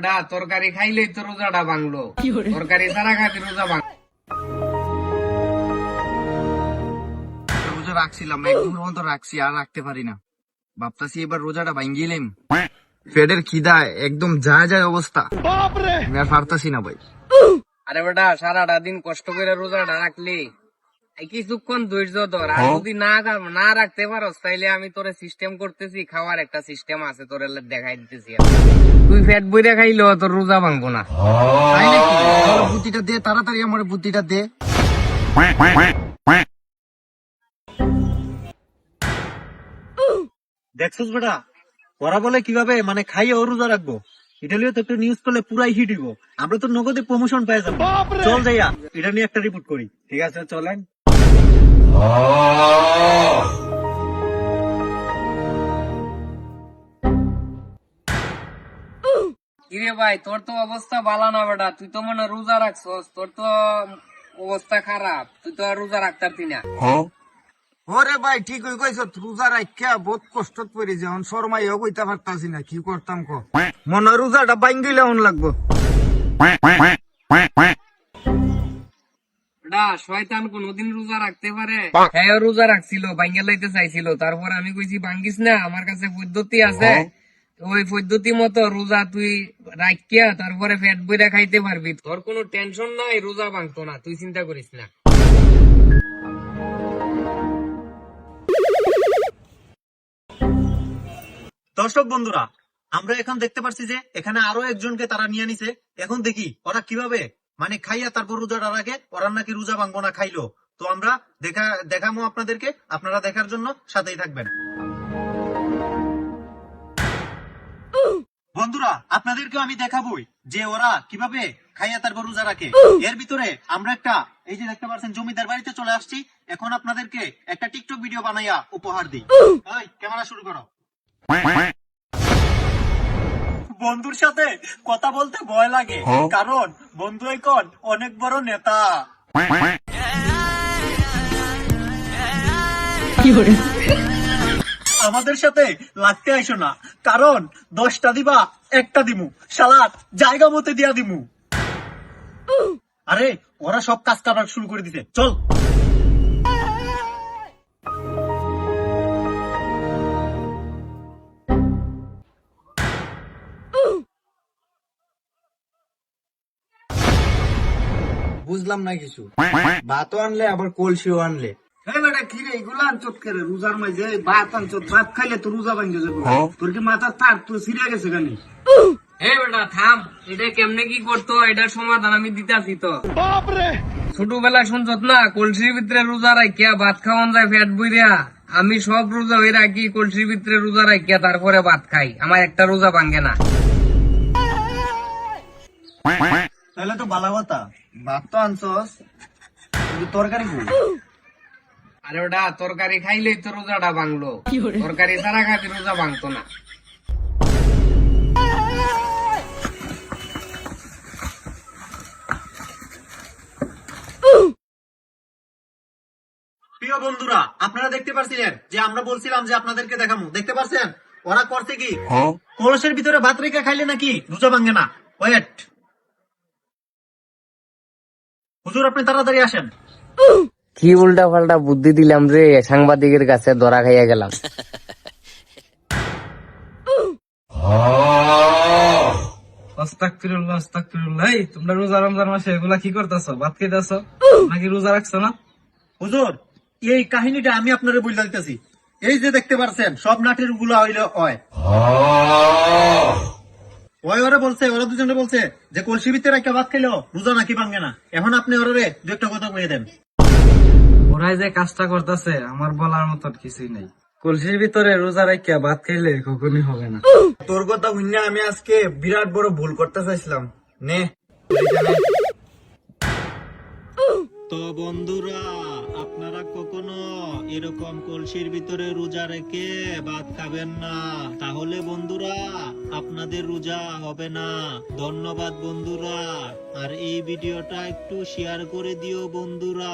বেটা তরকারি খাইলেই তো রোজাটা ভাঙলো, তরকারি ছাড়া খাবি রোজা ভাঙ। রোজা রাখছিলাম, এক দুপুর মতো রাখছি, আর রাখতে পারি না। ভাবতাছি এবার রোজাটা ভাঙ্গিলেম। পেটের খিদা একদম যা যায় অবস্থা, আমি আর পারতাছি না ভাই। আরে বেটা সারাটা দিন কষ্ট করে রোজাটা রাখলি, এই কিছুক্ষণ ধৈর্য ধর। আর যদি না রাখতে পারো তাইলে আমি তোরে সিস্টেম করতেছি, খাওয়ার একটা সিস্টেম আছে, তোরে দেখাই দিতেছি। তুই পেট বইরা খাইলো তোর রোজা ভাঙবো না। তাই নাকি? তাহলে বুদ্ধিটা দে, তাড়াতাড়ি আমার বুদ্ধিটা দে। দেখছিস বেটা, ওরা বলে কিভাবে মানে খাইয়ে ও রোজা রাখবো। ইটালিও তো একটা নিউজ করলে পুরাই হিট হইব, আমরা তো নগদে প্রমোশন পেয়ে যাবো। চল যাইয়া এটা নিয়ে একটা রিপোর্ট করি। ঠিক আছে চলেন। কিরে ভাই তোর তো অবস্থা ভালো না বেটা, তুই তো মনে হয় রোজা রাখছস, তোর তো অবস্থা খারাপ, তুই তো আর রোজা রাখতারতি না। ওরে ভাই ঠিক হয়ে কইছ, রোজা রাখিয়া বহুত কষ্ট পড়ি, যেমন শর্মাইও কইতে পারতাছি না, কি করতাম ক। মনে হয় রোজাটা ভাঙ্গিলে এমন লাগবো। বেটা শয়তান কোনদিন রোজা রাখতে পারে? হ্যাঁ রোজা রাখছিল, ভাঙ্গা লাইতে চাইছিল, তারপর আমি কইছি ভাঙ্গিস না, আমার কাছে পদ্ধতি আছে, ওই পদ্ধতি মতো রোজা তুই রাখিয়া তারপরে পেট বইরা খাইতে পারবি, তোর কোনো টেনশন নাই, রোজা ভাঙতো না, তুই চিন্তা করিস না। দর্শক বন্ধুরা, আমরা এখন দেখতে পাচ্ছি যে এখানে আরো একজনকে তারা নিয়ে নিছে। এখন দেখি ওরা কিভাবে মানে খাইয়া তারপর রোজাটা রাখে, ওরা নাকি রোজা ভাঙবো না খাইলো। তো আমরা দেখামো আপনাদেরকে, আপনারা দেখার জন্য সাথেই থাকবেন। বন্ধুরা আপনাদেরকেও আমি দেখাবোই যে ওরা কিভাবে খাইয়া তারপর রোজা রাখে। এর ভিতরে আমরা একটা, এই যে দেখতে পাচ্ছেন, জমিদার বাড়িতে চলে আসছি। এখন আপনাদেরকে একটা টিকটক ভিডিও বানাইয়া উপহার দিই। ক্যামেরা শুরু করো। বন্ধুর সাথে কথা বলতে ভয় লাগে, কারণ বন্ধু এখন অনেক বড় নেতা। আমাদের সাথে লাগতে আইসো না, কারণ 10টা দিবা 1টা দিমু, শালার জায়গা মতে দিয়া দিমু। আরে ওরা সব কাজ করা শুরু করে দিতে, চল। বুঝলাম না কিছু। ভাতও আনলে আবার কলসিও আনলে। বেটা কিরে এগুলো আনচত করে রোজার মাঝে ভাত আনচত, ভাত খাইলে তো রোজা ভাঙ্গে যাবে। তোর কি মাথা তার তো ছিঁড়ে গেছে গানি? হে বেটা থাম, এটা কেমনে কি করতো এটার সমাধান আমি দিতাছি তো। ছোটবেলা শুনছত না, কলসির ভিতরে রোজা রাখিয়া ভাত খাওয়ান যায় পেট বইরা, আমি সব রোজা হয়ে রাখি, কলসির ভিতরে রোজা রাখিয়া তারপরে ভাত খাই, আমার একটা রোজা ভাঙ্গে না। তাহলে তো ভালো কথা। ভাত তো আনছস, কিন্তু তরকারি কই? আরে ওটা তরকারি খাইলেই তো রোজাটা ভাঙলো, তরকারি ছাড়া খাবি রোজা ভাঙতো না। প্রিয় বন্ধুরা, আপনারা দেখতে পাচ্ছিলেন যে আমরা বলছিলাম যে আপনাদেরকে দেখাবো, দেখতে পাচ্ছেন ওরা করতে কি, কলসের ভিতরে ভাত রেখে খাইলে নাকি রোজা ভাঙে না। ওয়েট হুজুর, আপনি তাড়াতাড়ি আসেন। কি উল্টা পাল্টা বুদ্ধি দিলাম রে, সাংবাদিকের কাছে ধরা খাইয়া গেলাম। আস্তাগফিরুল্লাহ আস্তাগফিরুল্লাহ। এই তোমরা রোজা রমজান মাসে এগুলা কি করতেছো? ভাত খাইতেছো নাকি রোজা রাখছো না? হুজুর, এই কাহিনীটা আমি আপনারে বলে দিতেছি। এই যে দেখতে পাচ্ছেন সব নাটের গুলা হইলে ওরা বলছে, ওরা দুজনে বলছে যে কলসি ভিতরে একটা ভাত খাইলো রোজা নাকি ভাঙে না। এখন আপনি ওরা দু একটা কথা বলে দেন। ওরাই যে কাজটা করতেছে আমার বলার মতন কিছুই নেই। কলসির ভিতরে রোজা রাখিয়া ভাত খাইলে কখনই হবে না। তোর কথা শুনে আমি আজকে বিরাট বড় ভুল করতে চাইছিলাম। নে তো বন্ধুরা, আপনারা কখনো এরকম কলসির ভিতরে রোজা রেখে ভাত খাবেন না, তাহলে বন্ধুরা আপনাদের রোজা হবে না। ধন্যবাদ বন্ধুরা, আর এই ভিডিওটা একটু শেয়ার করে দিও বন্ধুরা।